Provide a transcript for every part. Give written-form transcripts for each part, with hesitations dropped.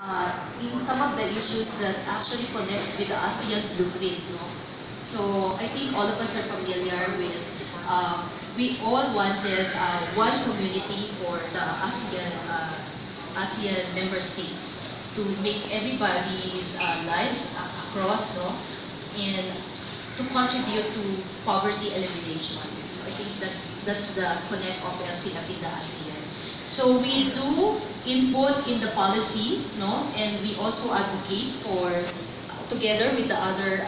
In some of the issues that actually connects with the ASEAN blueprint, no? So I think all of us are familiar with, we all wanted one community for the ASEAN member states to make everybody's lives across, no? And to contribute to poverty elimination. So I think that's the connect of LCF in the ASEAN. So we do input in the policy, no, and we also advocate for, together with the other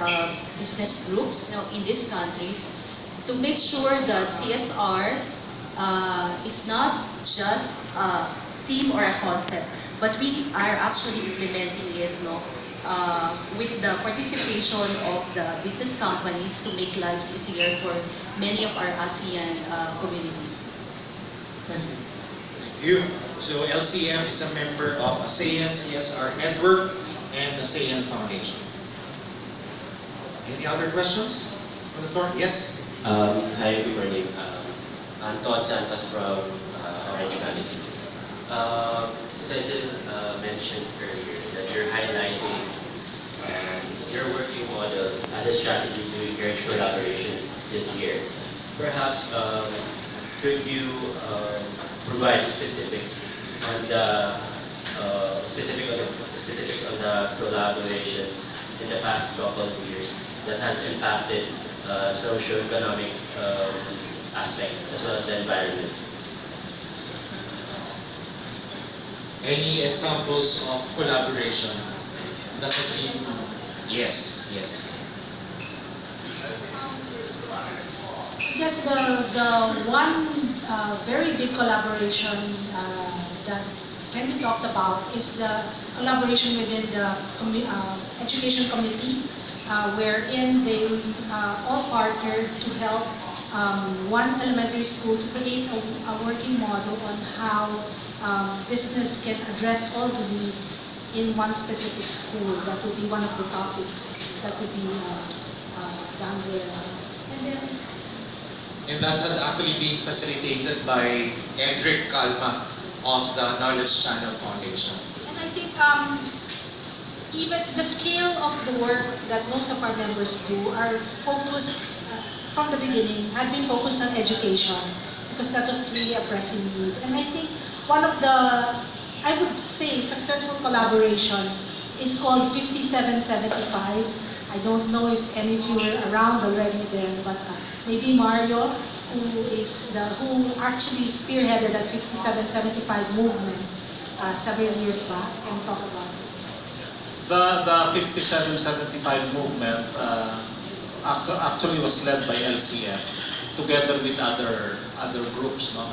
business groups, no, in these countries, to make sure that CSR is not just a theme or a concept, but we are actually implementing it, no, with the participation of the business companies to make lives easier for many of our ASEAN communities. Thank you. Thank you. So LCF is a member of ASEAN CSR Network and ASEAN Foundation. Any other questions on the floor? Yes? Hi, good morning. I'm Todd Santos from Makati City. Cecil mentioned earlier that you're highlighting your working model as a strategy to encourage collaborations this year. Perhaps could you provide specifics on the specifics on the collaborations in the past couple of years that has impacted socio-economic aspect as well as the environment? Any examples of collaboration that has been? Yes, yes. I guess the one very big collaboration that can be talked about is the collaboration within the education committee, wherein they all partnered to help one elementary school to create a working model on how business can address all the needs in one specific school. That would be one of the topics that would be done there. And that has actually been facilitated by Edric Calma of the Knowledge Channel Foundation. And I think even the scale of the work that most of our members do are focused, from the beginning, had been focused on education because that was really a pressing need. And I think one of the, I would say, successful collaborations is called 5775. I don't know if any of you were around already then, but maybe Mario, who actually spearheaded that 5775 movement several years back, and talk about it. The 5775 movement actually was led by LCF together with other groups, no?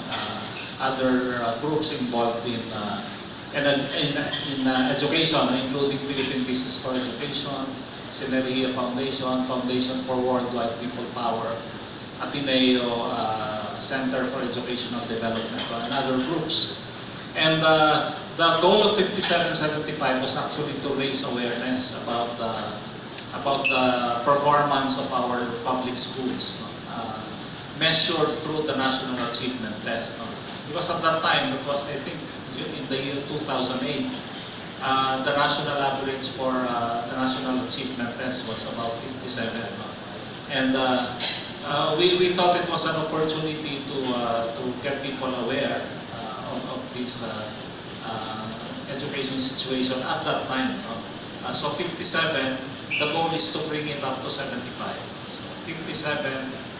Other groups involved in education, including Philippine Business for Education, Sinergia Foundation, Foundation for Worldwide People Power, Ateneo Center for Educational Development, and other groups. And the goal of 5775 was actually to raise awareness about the performance of our public schools, measured through the National Achievement Test. Because at that time, it was, I think, in the year 2008, the national average for the National Achievement Test was about 57. And we thought it was an opportunity to get people aware of this education situation at that time. So 57, the goal is to bring it up to 75. So 57,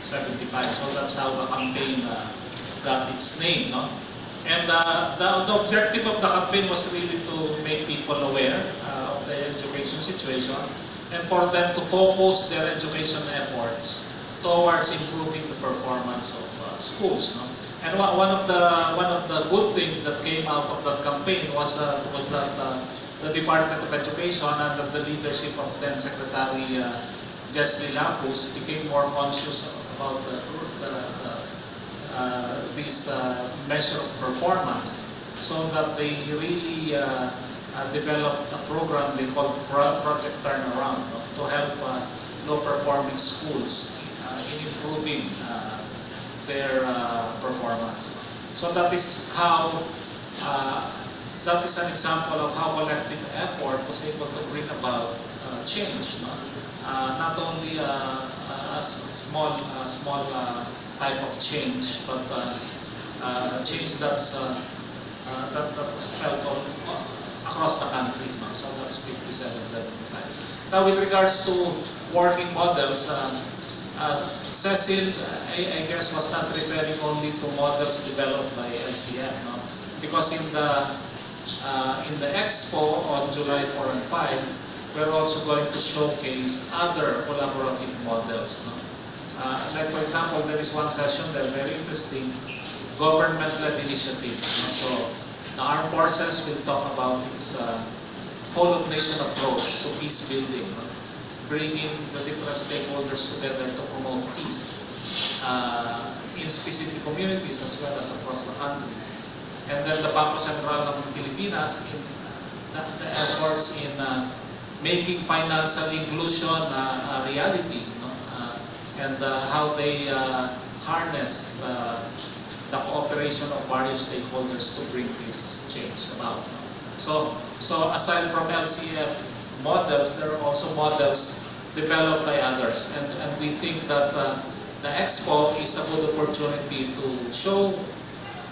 75. So that's how the campaign got its name, no? And the objective of the campaign was really to make people aware of the education situation and for them to focus their education efforts towards improving the performance of schools, no? And one of the good things that came out of that campaign was that the Department of Education under the leadership of then Secretary Jesly Lapus became more conscious about this measure of performance, so that they really developed a program they called Project Turnaround, no? To help low-performing schools in improving their performance. So that is how that is an example of how collective effort was able to bring about change. No? Not only a small type of change, but change that was felt across the country. No? So that's 57-75. Now, with regards to working models, Cecil, I guess, was not referring only to models developed by LCF, no? Because in the expo on July 4 and 5, we're also going to showcase other collaborative models. No? Like, for example, there is one session that very interesting, government-led initiative. No? So the armed forces will talk about its whole-of-nation approach to peace building. No? Bringing the different stakeholders together to promote peace in specific communities as well as across the country. And then the Bangko Sentral ng Pilipinas, in the efforts in making financial inclusion a reality, no? And how they harness the cooperation of various stakeholders to bring this change about. No? So aside from LCF models, there are also models developed by others, and we think that the expo is a good opportunity to show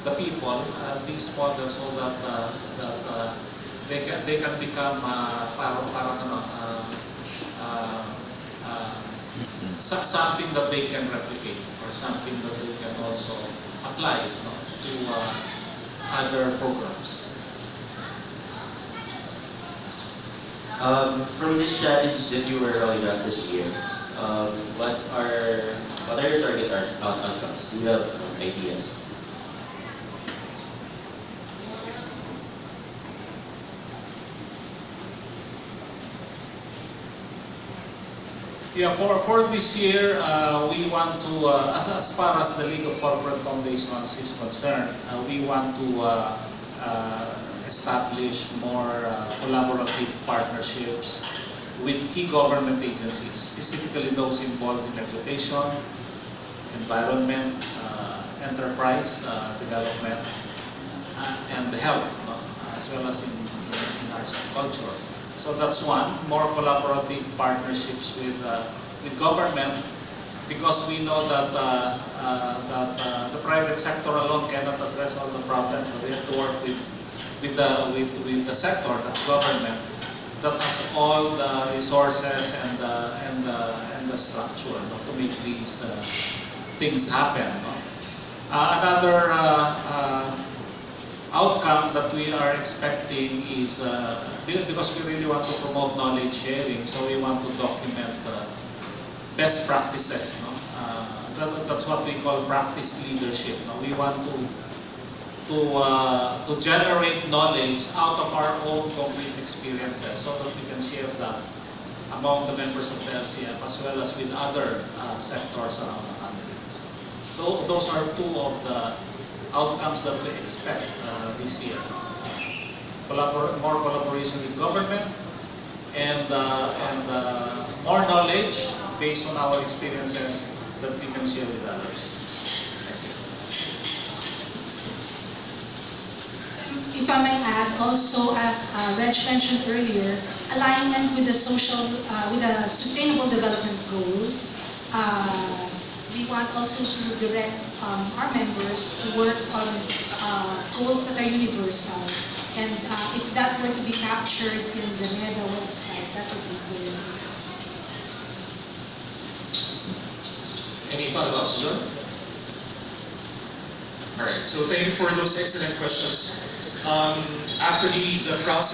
the people these models so that they can become something that they can replicate, or something that they can also apply, no, to other programs. From the strategies that you were rolling out this year, what are your target outcomes? Do you have ideas? Yeah, for this year, we want to, as far as the League of Corporate Foundations is concerned, we want to establish more collaborative partnerships with key government agencies, specifically those involved in education, environment, enterprise development, and health, as well as in arts and culture. So that's one, more collaborative partnerships with government, because we know that the private sector alone cannot address all the problems. So we have to work with the sector, that's government, that has all the resources and the structure, no, to make these things happen. No? Another outcome that we are expecting is, because we really want to promote knowledge sharing, so we want to document best practices. No? That's what we call practice leadership. No? We want to generate knowledge out of our own concrete experiences so that we can share that among the members of the LCF as well as with other sectors around the country. So those are two of the outcomes that we expect this year. More collaboration with government and more knowledge based on our experiences that we can share with others. If I may add, also as Reg mentioned earlier, alignment with the sustainable development goals. We want also to direct our members to work on goals that are universal. And if that were to be captured in the NEDA website, that would be good. Any follow-ups, John? All right. So thank you for those excellent questions. Actually, the process